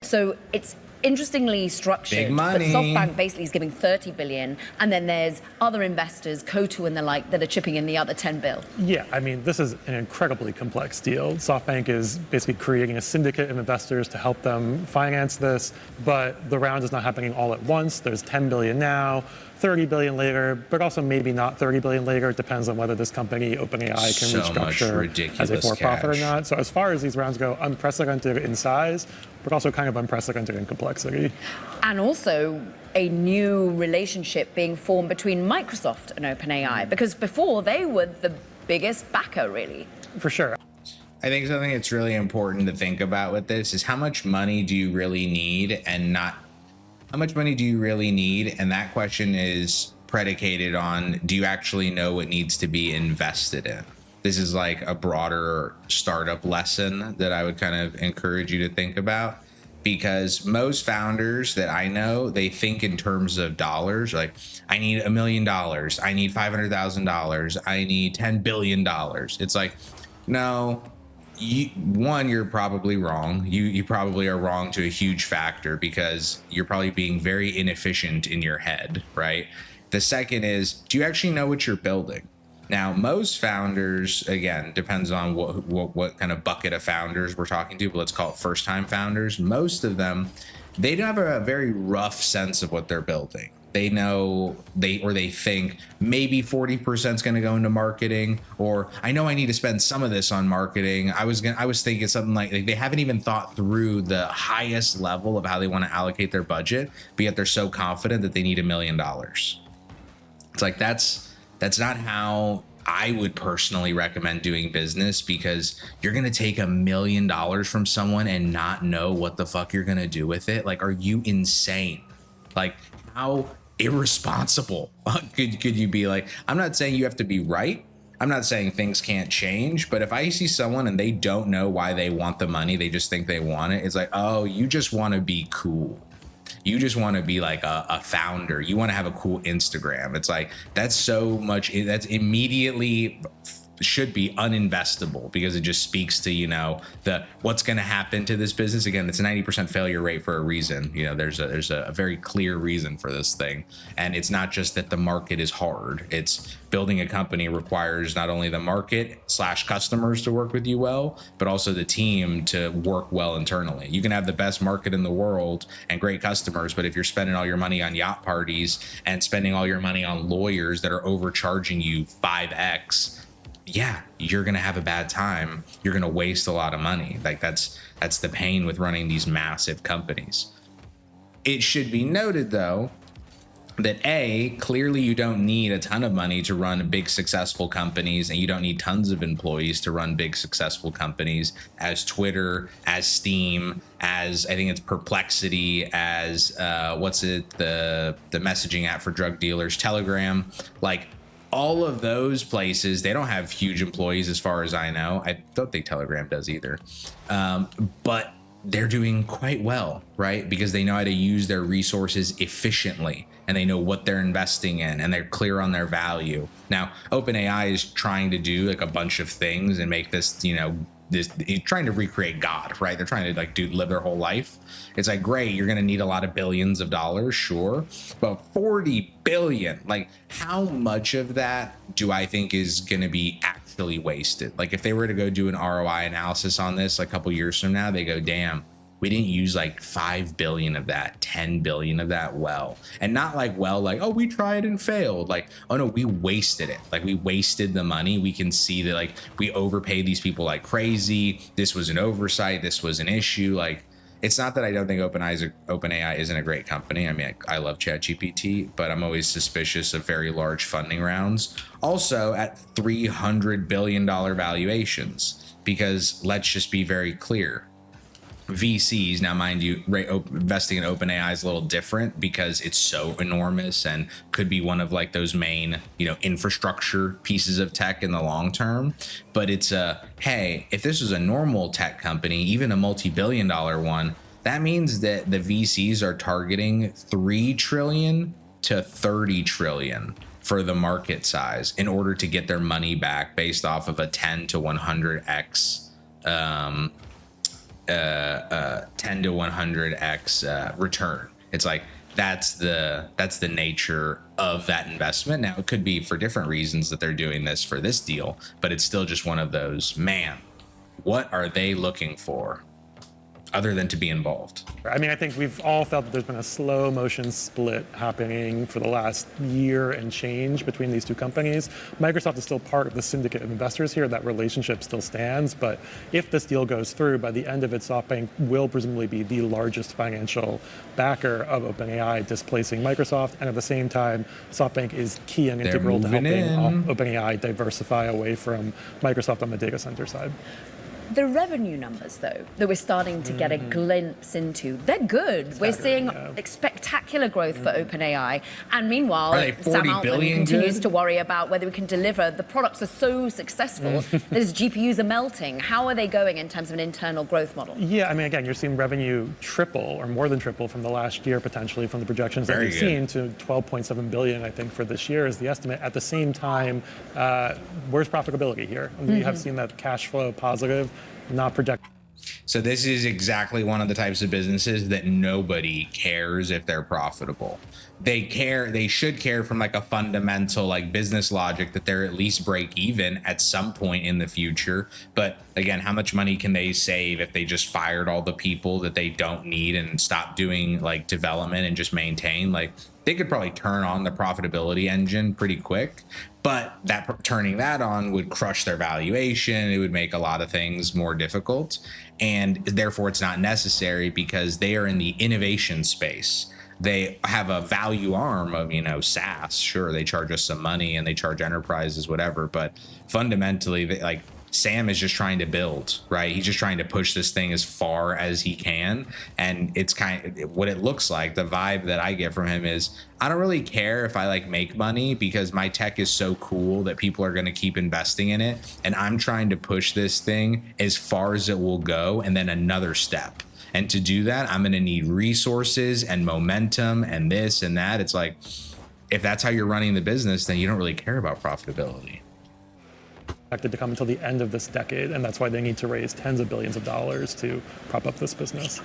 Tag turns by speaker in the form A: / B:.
A: So it's interestingly structured.
B: Big money.
A: But SoftBank basically is giving 30 billion, and then there's other investors, Cotu and the like, that are chipping in the other 10 bill.
C: Yeah, I mean, this is an incredibly complex deal. SoftBank is basically creating a syndicate of investors to help them finance this, but the round is not happening all at once. There's 10 billion now, 30 billion later, but also maybe not 30 billion later. It depends on whether this company, OpenAI, can restructure as a for-profit or not. So as far as these rounds go, unprecedented in size, but also kind of unprecedented in complexity.
A: And also a new relationship being formed between Microsoft and OpenAI, because before they were the biggest backer, really.
C: For sure.
B: I think something that's really important to think about with this is how much money do you really need, and not how much money do you really need? And that question is predicated on, do you actually know what needs to be invested in? This is like a broader startup lesson that I would kind of encourage you to think about, because most founders that I know, they think in terms of dollars. Like, I need $1 million, I need $500,000, I need $10 billion. It's like, no, you're probably wrong. You probably are wrong to a huge factor, because you're probably being very inefficient in your head, right? The second is, do you actually know what you're building? Now, most founders, again, depends on what kind of bucket of founders we're talking to, but let's call it first-time founders. Most of them, they have a very rough sense of what they're building. They know they think maybe 40% is going to go into marketing, or I know I need to spend some of this on marketing. I was thinking something like they haven't even thought through the highest level of how they want to allocate their budget, but yet they're so confident that they need $1 million. It's like, that's not how I would personally recommend doing business, because you're going to take $1 million from someone and not know what the fuck you're going to do with it. Like, are you insane? Like, how irresponsible could you be? Like, I'm not saying you have to be right. I'm not saying things can't change, but if I see someone and they don't know why they want the money, they just think they want it. It's like, oh, you just want to be cool. You just want to be like a founder. You want to have a cool Instagram. It's like, that's immediately should be uninvestable, because it just speaks to, what's going to happen to this business. Again, it's a 90% failure rate for a reason. There's a very clear reason for this thing. And it's not just that the market is hard. It's building a company requires not only the market / customers to work with you well, but also the team to work well internally. You can have the best market in the world and great customers, but if you're spending all your money on yacht parties and spending all your money on lawyers that are overcharging you 5x, yeah, you're going to have a bad time. You're going to waste a lot of money. Like, that's the pain with running these massive companies. It should be noted, though, that clearly you don't need a ton of money to run big successful companies, and you don't need tons of employees to run big successful companies, as Twitter, as Steam, as I think it's Perplexity, as the messaging app for drug dealers, Telegram. Like, all of those places, they don't have huge employees as far as I know. I don't think Telegram does either. But they're doing quite well, right? Because they know how to use their resources efficiently, and they know what they're investing in, and they're clear on their value. Now, OpenAI is trying to do like a bunch of things and make this, trying to recreate God, right? They're trying to live their whole life. It's like, great, you're going to need a lot of billions of dollars, sure, but 40 billion, like, how much of that do I think is going to be actually wasted? Like, if they were to go do an ROI analysis on this a couple years from now, they go, damn, we didn't use like 5 billion of that, 10 billion of that well. And not like, oh, we tried and failed. Like, oh no, we wasted it. Like, we wasted the money. We can see that, like, we overpaid these people like crazy. This was an oversight. This was an issue. Like, it's not that I don't think OpenAI isn't a great company. I mean, I love ChatGPT, but I'm always suspicious of very large funding rounds. Also at $300 billion valuations, because let's just be very clear. VCs, now mind you, investing in OpenAI is a little different because it's so enormous and could be one of like those main, infrastructure pieces of tech in the long term. But it's hey, if this was a normal tech company, even a multi-billion-dollar one, that means that the VCs are targeting 3 trillion to 30 trillion for the market size in order to get their money back based off of a 10 to 100x 10 10 to 100x return. It's like that's the nature of that investment. Now it could be for different reasons that they're doing this for this deal, but it's still just one of those, man, what are they looking for other than to be involved?
C: I mean, I think we've all felt that there's been a slow motion split happening for the last year and change between these two companies. Microsoft is still part of the syndicate of investors here. That relationship still stands. But if this deal goes through, by the end of it, SoftBank will presumably be the largest financial backer of OpenAI, displacing Microsoft. And at the same time, SoftBank is key and integral to helping OpenAI diversify away from Microsoft on the data center side.
A: The revenue numbers, though, that we're starting to get a glimpse into, they're good. We're seeing like, spectacular growth for OpenAI. And meanwhile, Sam Altman continues to worry about whether we can deliver. The products are so successful that his GPUs are melting. How are they going in terms of an internal growth model? Yeah, I mean, again, you're seeing revenue triple or more than triple from the last year, potentially, from the projections that we've seen, to $12.7 billion, I think, for this year is the estimate. At the same time, where's profitability here? And we have seen that cash flow positive, not projected.
B: So this is exactly one of the types of businesses that nobody cares if they're profitable. They should care from like a fundamental like business logic that they're at least break even at some point in the future. But again, how much money can they save if they just fired all the people that they don't need and stop doing like development and just maintain? Like they could probably turn on the profitability engine pretty quick, but turning that on would crush their valuation. It would make a lot of things more difficult, and therefore it's not necessary because they are in the innovation space. They have a value arm of, SaaS. Sure, they charge us some money and they charge enterprises, whatever, but fundamentally, Sam is just trying to build, right? He's just trying to push this thing as far as he can. And it's kind of what it looks like. The vibe that I get from him is, I don't really care if I make money because my tech is so cool that people are going to keep investing in it. And I'm trying to push this thing as far as it will go. And then another step. And to do that, I'm going to need resources and momentum and this and that. It's like, if that's how you're running the business, then you don't really care about profitability.
C: Expected to come until the end of this decade, and that's why they need to raise tens of billions of dollars to prop up this business.